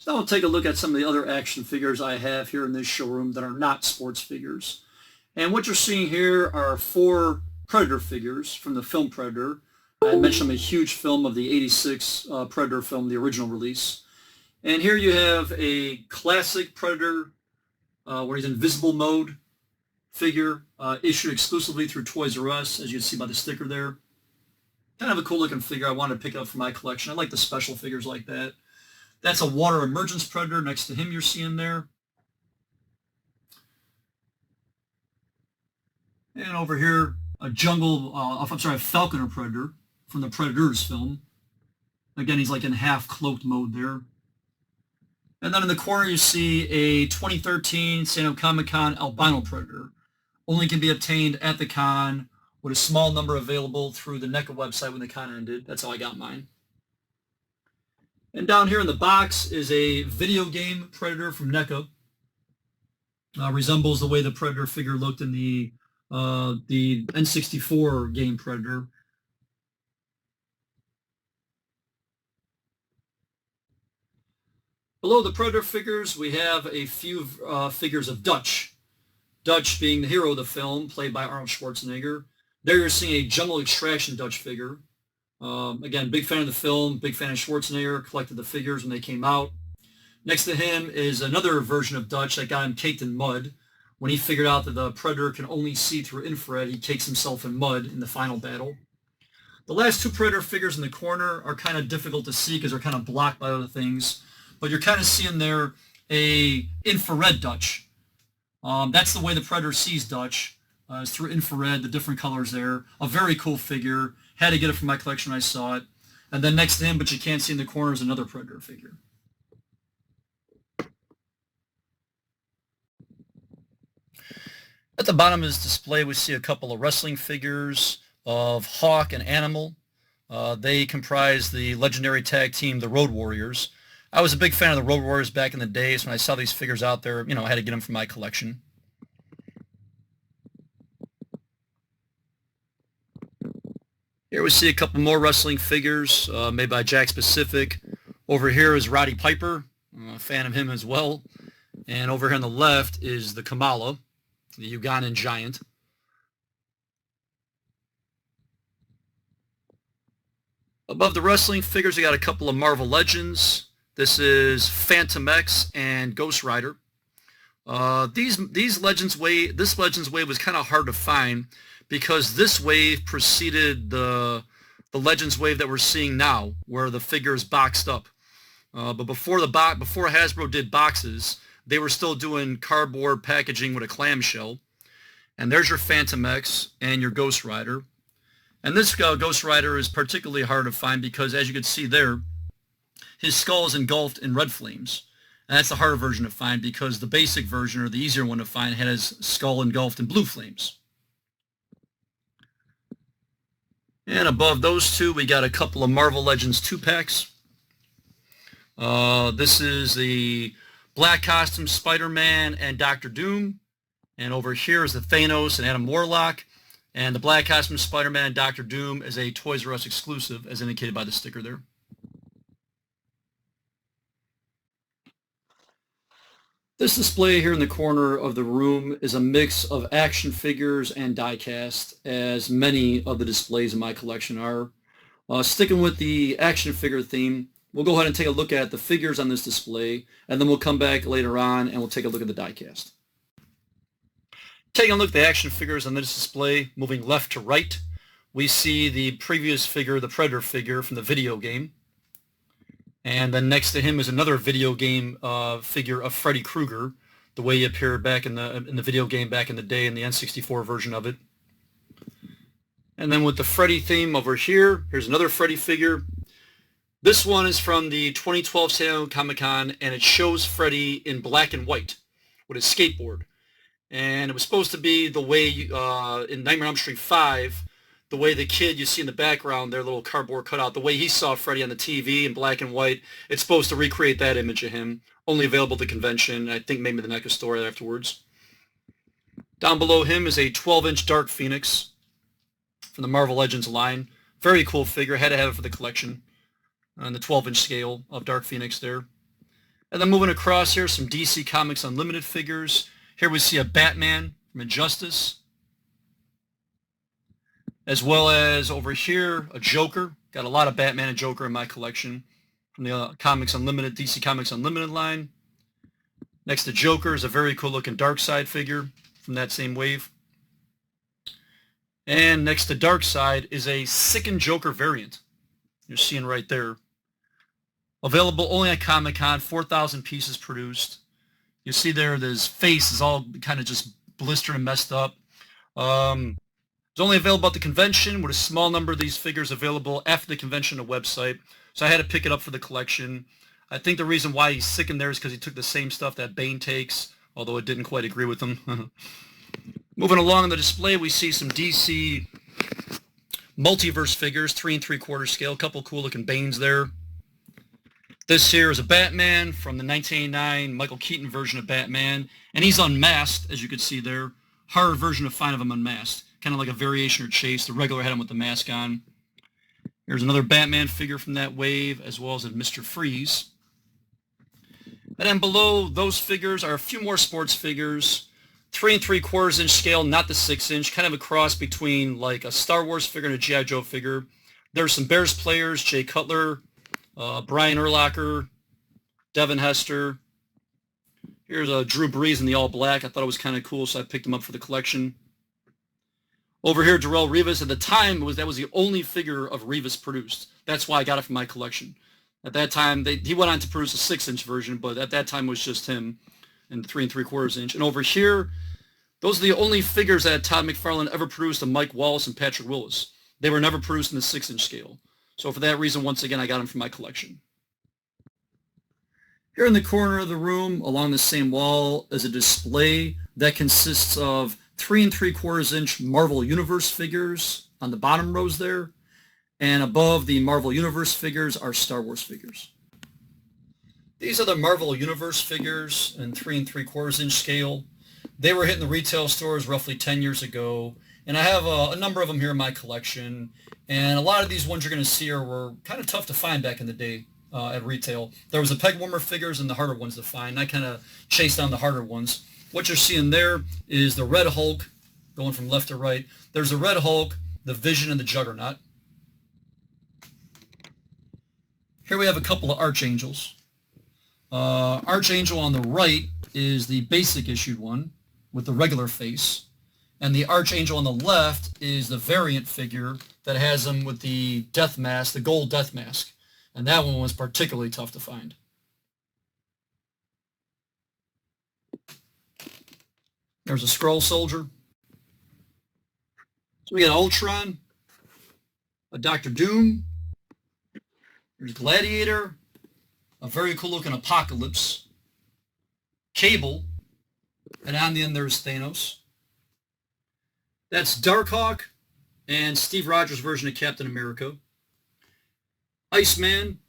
So I'll take a look at some of the other action figures I have here in this showroom that are not sports figures. And what you're seeing here are 4 Predator figures from the film Predator. I mentioned I'm a huge film of the '86 Predator film, the original release. And here you have a classic Predator where he's in invisible mode figure, issued exclusively through Toys R Us, as you can see by the sticker there. Kind of a cool looking figure I wanted to pick up for my collection. I like the special figures like that. That's a water emergence Predator next to him you're seeing there. And over here, a falconer Predator from the Predators film. Again, he's like in half cloaked mode there. And then in the corner you see a 2013 San Diego Comic-Con albino Predator. Only can be obtained at the con with a small number available through the NECA website when the con ended. That's how I got mine. And down here in the box is a video game Predator from NECA. Resembles the way the Predator figure looked in the N64 game Predator. Below the Predator figures, we have a few figures of Dutch. Dutch being the hero of the film, played by Arnold Schwarzenegger. There you're seeing a Jungle Extraction Dutch figure. Again, big fan of the film, big fan of Schwarzenegger, collected the figures when they came out. Next to him is another version of Dutch that got him caked in mud. When he figured out that the Predator can only see through infrared, he cakes himself in mud in the final battle. The last 2 Predator figures in the corner are kind of difficult to see because they're kind of blocked by other things. But you're kind of seeing there a infrared Dutch. That's the way the Predator sees Dutch. It's through infrared, the different colors there. A very cool figure. Had to get it from my collection when I saw it. And then next to him, but you can't see in the corner, is another Predator figure. At the bottom of this display, we see a couple of wrestling figures of Hawk and Animal. They comprise the legendary tag team, the Road Warriors. I was a big fan of the Road Warriors back in the days. When I saw these figures out there, I had to get them for my collection. Here we see a couple more wrestling figures made by JAKKS Pacific. Over here is Roddy Piper. I'm a fan of him as well. And over here on the left is the Kamala, the Ugandan giant. Above the wrestling figures, we got a couple of Marvel Legends. This is Phantom X and Ghost Rider. This Legends wave was kind of hard to find because this wave preceded the Legends wave that we're seeing now, where the figure is boxed up. But before Hasbro did boxes, they were still doing cardboard packaging with a clamshell. And there's your Phantom X and your Ghost Rider. And this Ghost Rider is particularly hard to find because, as you can see there, his skull is engulfed in red flames. And that's the harder version to find because the basic version, or the easier one to find, had his skull engulfed in blue flames. And above those two, we got a couple of Marvel Legends 2-packs. This is the Black Costume Spider-Man and Dr. Doom. And over here is the Thanos and Adam Warlock. And the Black Costume Spider-Man and Dr. Doom is a Toys R Us exclusive, as indicated by the sticker there. This display here in the corner of the room is a mix of action figures and die-cast, as many of the displays in my collection are. Sticking with the action figure theme, we'll go ahead and take a look at the figures on this display, and then we'll come back later on and we'll take a look at the die-cast. Taking a look at the action figures on this display, moving left to right, we see the previous figure, the Predator figure from the video game. And then next to him is another video game figure of Freddy Krueger, the way he appeared back in the video game back in the day, in the N64 version of it. And then with the Freddy theme over here, here's another Freddy figure. This one is from the 2012 San Diego Comic-Con, and it shows Freddy in black and white with his skateboard. And it was supposed to be the way in Nightmare on Elm Street 5, the way the kid you see in the background, their little cardboard cutout, the way he saw Freddy on the TV in black and white, it's supposed to recreate that image of him. Only available at the convention, I think maybe the NECA store afterwards. Down below him is a 12-inch Dark Phoenix from the Marvel Legends line. Very cool figure, had to have it for the collection. On the 12-inch scale of Dark Phoenix there. And then moving across here, some DC Comics Unlimited figures. Here we see a Batman from Injustice, as well as over here, a Joker. Got a lot of Batman and Joker in my collection from the Comics Unlimited, DC Comics Unlimited line. Next to Joker is a very cool looking Darkseid figure from that same wave. And next to Darkseid is a Sickened Joker variant. You're seeing right there. Available only at Comic-Con, 4,000 pieces produced. You see there, his face is all kind of just blistered and messed up. It's only available at the convention, with a small number of these figures available after the convention on the website. So I had to pick it up for the collection. I think the reason why he's sickened there is because he took the same stuff that Bane takes, although it didn't quite agree with him. Moving along on the display, we see some DC Multiverse figures, 3 3/4 scale. A couple cool looking Banes there. This here is a Batman from the 1989 Michael Keaton version of Batman, and he's unmasked, as you can see there. Horror version of Fine of him unmasked, kind of like a variation or Chase. The regular had him with the mask on. Here's another Batman figure from that wave, as well as a Mr. Freeze. And then below those figures are a few more sports figures. 3 3/4 inch scale, not the 6 inch, kind of a cross between like a Star Wars figure and a G.I. Joe figure. There's some Bears players, Jay Cutler, Brian Urlacher, Devin Hester. Here's a Drew Brees in the all black. I thought it was kind of cool, so I picked him up for the collection. Over here, Darrell Rivas. At the time, that was the only figure of Rivas produced. That's why I got it from my collection. At that time, he went on to produce a 6 inch version, but at that time it was just him and 3 3/4 inch. And over here, those are the only figures that Todd McFarlane ever produced of Mike Wallace and Patrick Willis. They were never produced in the 6 inch scale. So for that reason, once again, I got them from my collection. Here in the corner of the room, along the same wall, is a display that consists of 3 3/4 inch Marvel Universe figures on the bottom rows there. And above the Marvel Universe figures are Star Wars figures. These are the Marvel Universe figures in 3 3/4 inch scale. They were hitting the retail stores roughly 10 years ago. And I have a number of them here in my collection. And a lot of these ones you're going to see were kind of tough to find back in the day at retail. There was the peg warmer figures and the harder ones to find. I kind of chased down the harder ones. What you're seeing there is the Red Hulk, going from left to right. There's the Red Hulk, the Vision, and the Juggernaut. Here we have a couple of Archangels. Archangel on the right is the basic issued one with the regular face. And the Archangel on the left is the variant figure that has him with the death mask, the gold death mask. And that one was particularly tough to find. There's a Skrull Soldier. So we got Ultron, a Dr. Doom, there's Gladiator, a very cool looking Apocalypse, Cable, and on the end there's Thanos. That's Darkhawk and Steve Rogers' version of Captain America. Iceman,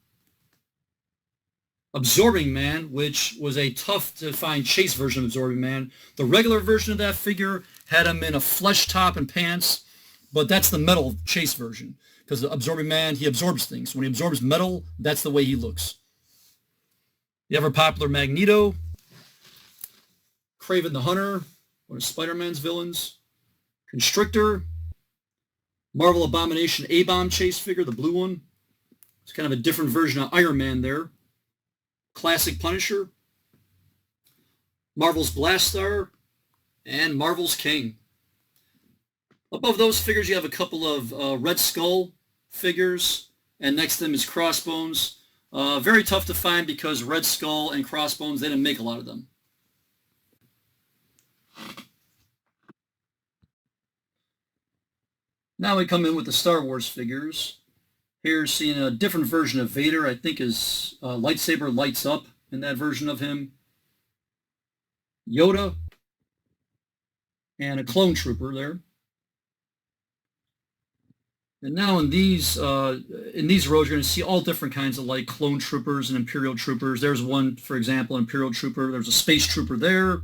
Absorbing Man, which was a tough-to-find Chase version of Absorbing Man. The regular version of that figure had him in a flesh top and pants, but that's the metal Chase version. Because the Absorbing Man, he absorbs things. When he absorbs metal, that's the way he looks. The ever-popular Magneto, Kraven the Hunter, one of Spider-Man's villains, Constrictor, Marvel Abomination A-Bomb Chase figure, the blue one. It's kind of a different version of Iron Man there. Classic Punisher, Marvel's Blastar, and Marvel's King. Above those figures, you have a couple of Red Skull figures, and next to them is Crossbones. Very tough to find because Red Skull and Crossbones, they didn't make a lot of them. Now we come in with the Star Wars figures. Here seeing a different version of Vader. I think his lightsaber lights up in that version of him. Yoda and a clone trooper there. And now in these rows, you're going to see all different kinds of like clone troopers and Imperial troopers. There's one, for example, Imperial trooper. There's a space trooper there.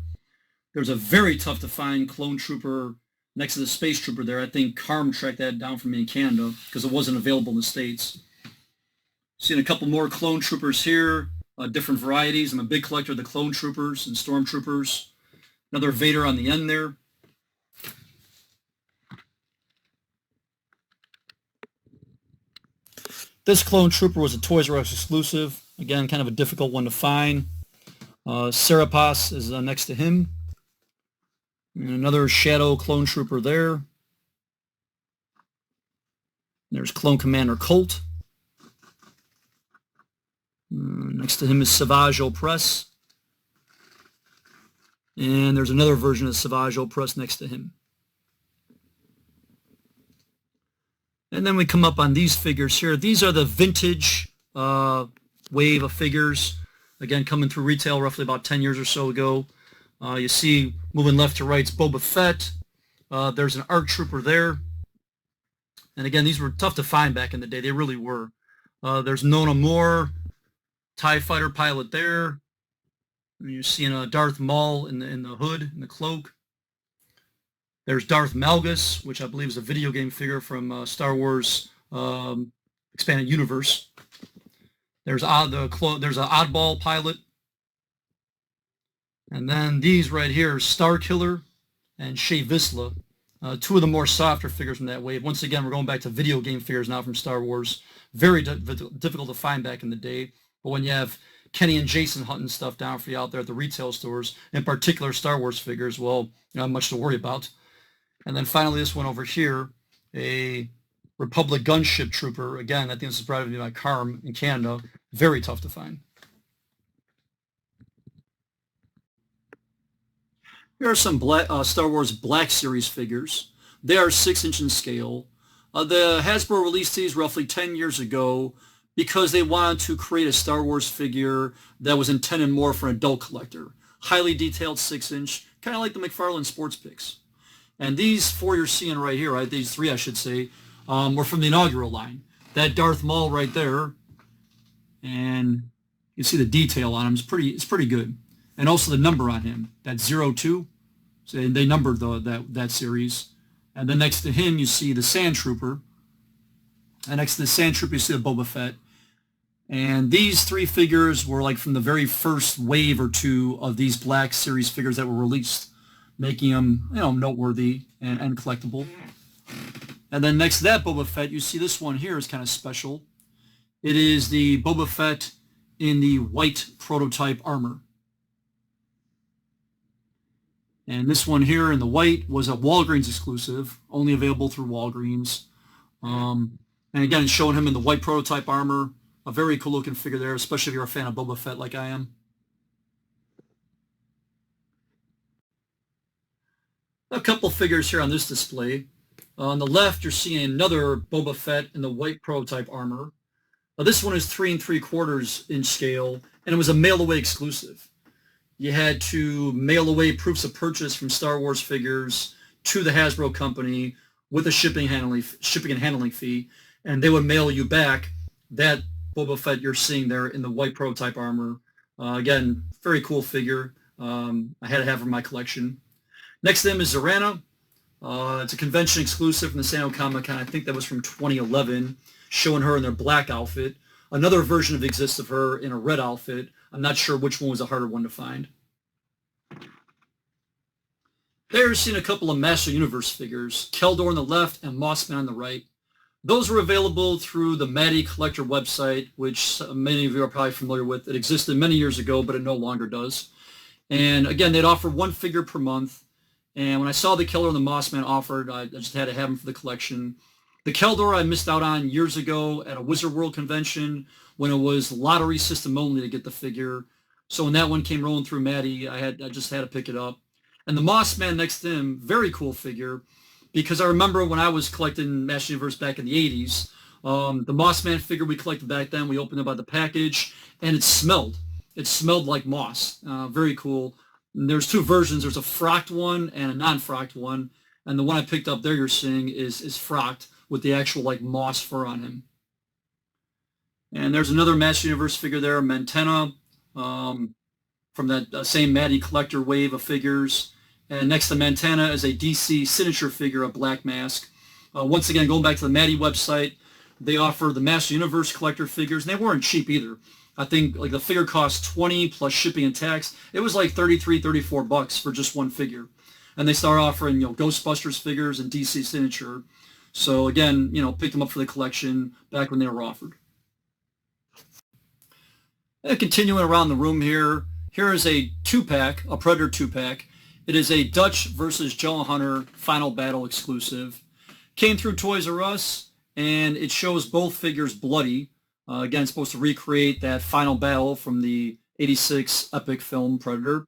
There's a very tough to find clone trooper next to the space trooper there. I think Carm tracked that down for me in Canada because it wasn't available in the States. Seeing a couple more clone troopers here. different varieties. I'm a big collector of the clone troopers and stormtroopers. Another Vader on the end there. This clone trooper was a Toys R Us exclusive. Again, kind of a difficult one to find. Serapis is next to him. And another Shadow clone trooper there. There's Clone Commander Colt. Next to him is Savage Opress. And there's another version of Savage Opress next to him. And then we come up on these figures here. These are the vintage wave of figures. Again, coming through retail roughly about 10 years or so ago. You see, moving left to right, it's Boba Fett. There's an ARC Trooper there. And again, these were tough to find back in the day. They really were. There's Nona Moore, TIE Fighter pilot there. And you're seeing a Darth Maul in the hood, in the cloak. There's Darth Malgus, which I believe is a video game figure from Star Wars Expanded Universe. There's an Oddball pilot. And then these right here, Star Killer and Shea Vizsla. Two of the more softer figures from that wave. Once again, we're going back to video game figures now from Star Wars. Very difficult to find back in the day. But when you have Kenny and Jason hunting stuff down for you out there at the retail stores, in particular Star Wars figures, well, not much to worry about. And then finally this one over here, a Republic Gunship Trooper. Again, I think this is probably by Carm in Canada. Very tough to find. Here are some Star Wars Black Series figures. They are 6-inch in scale. The Hasbro released these roughly 10 years ago because they wanted to create a Star Wars figure that was intended more for an adult collector. Highly detailed 6-inch, kind of like the McFarlane Sports Picks. And these four you're seeing right here, right, these three I should say, were from the inaugural line. That Darth Maul right there, and you see the detail on him, it's pretty good. And also the number on him, that 02, so they numbered that series. And then next to him you see the Sand Trooper, and next to the Sand Trooper you see the Boba Fett. And these three figures were like from the very first wave or two of these Black Series figures that were released, making them, noteworthy and collectible. And then next to that Boba Fett, you see this one here is kind of special. It is the Boba Fett in the white prototype armor. And this one here in the white was a Walgreens exclusive, only available through Walgreens. And again, it's showing him in the white prototype armor. A very cool looking figure there, especially if you're a fan of Boba Fett like I am. A couple figures here on this display. On the left, you're seeing another Boba Fett in the white prototype armor. This one is 3 3/4 inch scale, and it was a mail-away exclusive. You had to mail away proofs of purchase from Star Wars figures to the Hasbro company with a shipping and handling fee, and they would mail you back that Boba Fett you're seeing there in the white prototype armor. Again, very cool figure. I had to have in my collection. Next to them is Zarana. It's a convention exclusive from the San Diego Comic-Con. I think that was from 2011, showing her in their black outfit. Another version exists of her in a red outfit. I'm not sure which one was a harder one to find. There's seen a couple of Master Universe figures, Keldor on the left and Mossman on the right. Those were available through the Matty Collector website, which many of you are probably familiar with. It existed many years ago, but it no longer does. And again, they'd offer one figure per month. And when I saw the Keldor and the Mossman offered, I just had to have them for the collection. The Keldor I missed out on years ago at a Wizard World convention when it was lottery system only to get the figure. So when that one came rolling through Matty, I just had to pick it up. And the Mossman next to him, very cool figure, because I remember when I was collecting Master Universe back in the 80s, the Mossman figure we collected back then, we opened it by the package, and it smelled. It smelled like moss. Very cool. And there's two versions. There's a frocked one and a non-frocked one. And the one I picked up there you're seeing is frocked with the actual like moss fur on him. And there's another Master Universe figure there, Mentena, from that same Matty Collector wave of figures. And next to Mentena is a DC signature figure, a Black Mask. Once again, going back to the Matty website, they offer the Master Universe Collector figures, and they weren't cheap either. I think like the figure cost 20 plus shipping and tax. It was like 33, 34 bucks for just one figure. And they started offering, Ghostbusters figures and DC Signature. So again, picked them up for the collection back when they were offered. And continuing around the room here is a 2-pack, a Predator 2-pack. It is a Dutch versus Joe Hunter Final Battle exclusive. Came through Toys R Us, and it shows both figures bloody. Again, it's supposed to recreate that final battle from the '86 epic film Predator.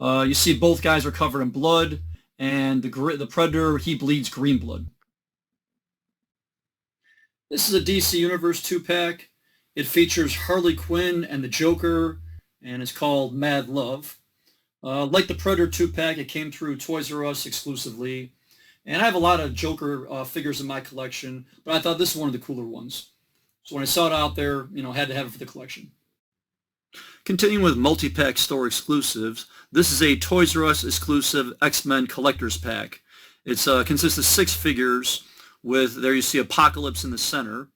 You see both guys are covered in blood, and the Predator, he bleeds green blood. This is a DC Universe 2-pack. It features Harley Quinn and the Joker, and it's called Mad Love. Like the Predator 2-pack, it came through Toys R Us exclusively. And I have a lot of Joker figures in my collection, but I thought this was one of the cooler ones. So when I saw it out there, had to have it for the collection. Continuing with multi-pack store exclusives, this is a Toys R Us exclusive X-Men Collector's Pack. It consists of 6 figures with, there you see Apocalypse in the center.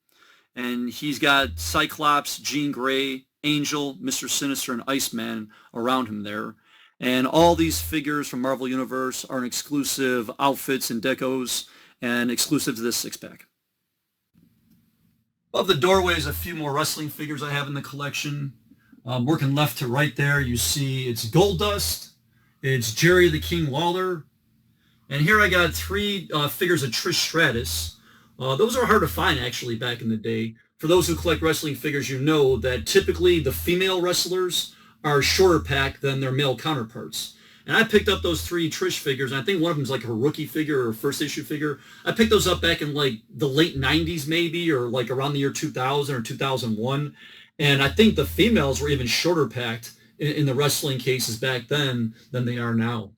And he's got Cyclops, Jean Grey, Angel, Mr. Sinister, and Iceman around him there. And all these figures from Marvel Universe are in exclusive outfits and decos and exclusive to this 6-pack. Above the doorway is a few more wrestling figures I have in the collection. Working left to right there, you see it's Goldust, it's Jerry the King Lawler, and here I got 3 figures of Trish Stratus. Those are hard to find actually back in the day. For those who collect wrestling figures, you know that typically the female wrestlers are shorter pack than their male counterparts. And I picked up those 3 Trish figures, and I think one of them is like a rookie figure or a first issue figure. I picked those up back in like the late 90s maybe, or like around the year 2000 or 2001. And I think the females were even shorter packed in the wrestling cases back then than they are now.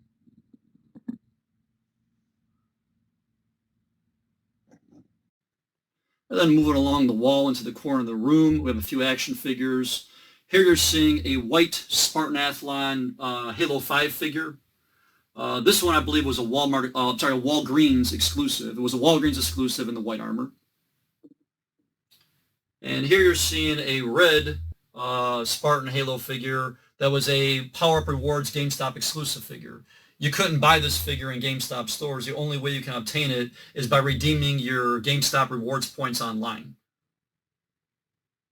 And then moving along the wall into the corner of the room, we have a few action figures. Here you're seeing a white Spartan Athlon Halo 5 figure. This one I believe was a Walgreens exclusive. It was a Walgreens exclusive in the white armor. And here you're seeing a red Spartan Halo figure that was a Power Up Rewards GameStop exclusive figure. You couldn't buy this figure in GameStop stores. The only way you can obtain it is by redeeming your GameStop rewards points online.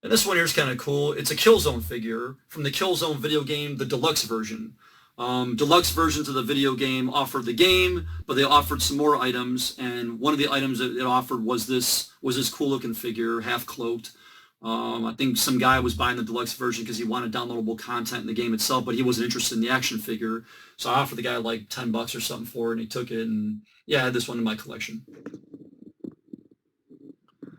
And this one here is kind of cool. It's a Killzone figure from the Killzone video game, the deluxe version. Deluxe versions of the video game offered the game, but they offered some more items. And one of the items that it offered was this cool looking figure, half cloaked. I think some guy was buying the deluxe version because he wanted downloadable content in the game itself, but he wasn't interested in the action figure. So I offered the guy like 10 bucks or something for it, and he took it. And yeah, I had this one in my collection.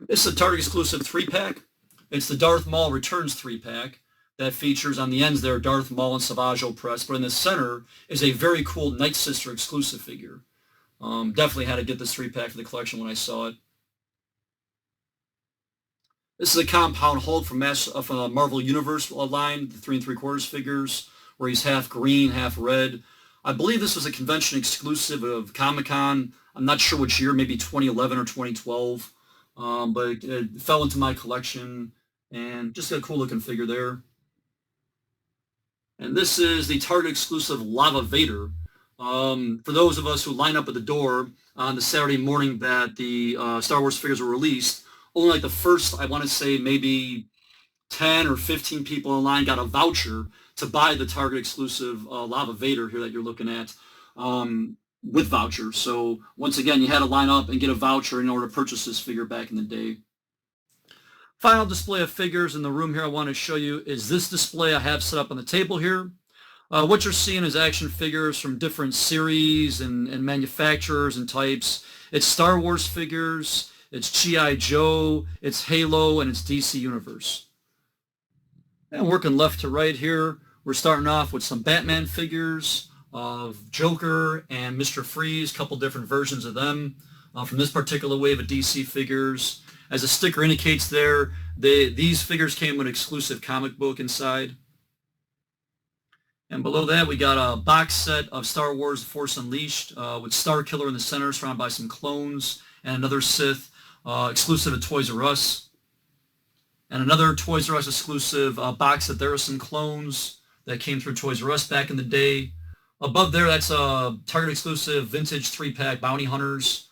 It's a Target exclusive 3-pack. It's the Darth Maul Returns 3-pack that features on the ends there Darth Maul and Savage Opress, but in the center is a very cool Night Sister exclusive figure. Definitely had to get this 3-pack for the collection when I saw it. This is a Compound Hulk from Marvel Universe line, the 3 3/4 figures, where he's half green, half red. I believe this was a convention exclusive of Comic-Con. I'm not sure which year, maybe 2011 or 2012, but it fell into my collection. And just got a cool looking figure there. And this is the Target exclusive Lava Vader. For those of us who line up at the door on the Saturday morning that the Star Wars figures were released, only like the first, I want to say maybe 10 or 15 people in line got a voucher to buy the Target exclusive Lava Vader here that you're looking at with vouchers. So once again, you had to line up and get a voucher in order to purchase this figure back in the day. Final display of figures in the room here I want to show you is this display I have set up on the table here. What you're seeing is action figures from different series and manufacturers and types. It's Star Wars figures, it's G.I. Joe, it's Halo, and it's DC Universe. And working left to right here, we're starting off with some Batman figures of Joker and Mr. Freeze, a couple different versions of them from this particular wave of DC figures. As the sticker indicates there, these figures came with an exclusive comic book inside. And below that, we got a box set of Star Wars Force Unleashed with Starkiller in the center, surrounded by some clones, and another Sith, exclusive to Toys R Us. And another Toys R Us exclusive box set. There are some clones that came through Toys R Us back in the day. Above there, that's a Target exclusive vintage 3-pack Bounty Hunters,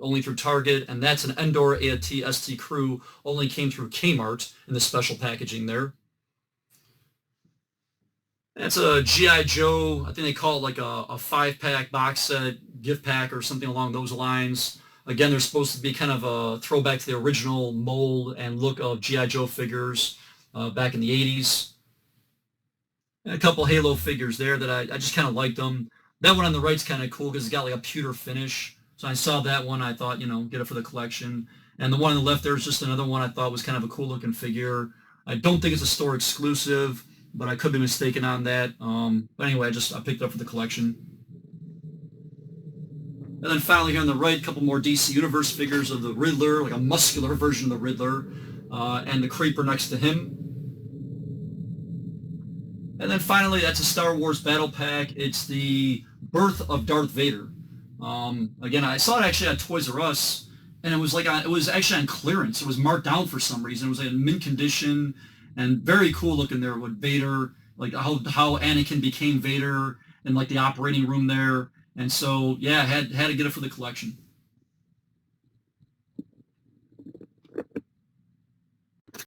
only through Target, and that's an Endor AT ST Crew, only came through Kmart in the special packaging there. That's a G.I. Joe, I think they call it like a 5-pack box set, gift pack, or something along those lines. Again, they're supposed to be kind of a throwback to the original mold and look of G.I. Joe figures back in the 80s. And a couple Halo figures there that I just kind of liked them. That one on the right's kind of cool because it's got like a pewter finish. So I saw that one, I thought, get it for the collection. And the one on the left there is just another one I thought was kind of a cool looking figure. I don't think it's a store exclusive, but I could be mistaken on that. But anyway, I picked it up for the collection. And then finally here on the right, a couple more DC Universe figures of the Riddler, like a muscular version of the Riddler, and the Creeper next to him. And then finally, that's a Star Wars Battle Pack. It's the Birth of Darth Vader. Again, I saw it actually at Toys R Us, and it was actually on clearance. It was marked down for some reason. It was like in mint condition, and very cool looking there with Vader, like how Anakin became Vader, and like the operating room there. And so, yeah, had to get it for the collection.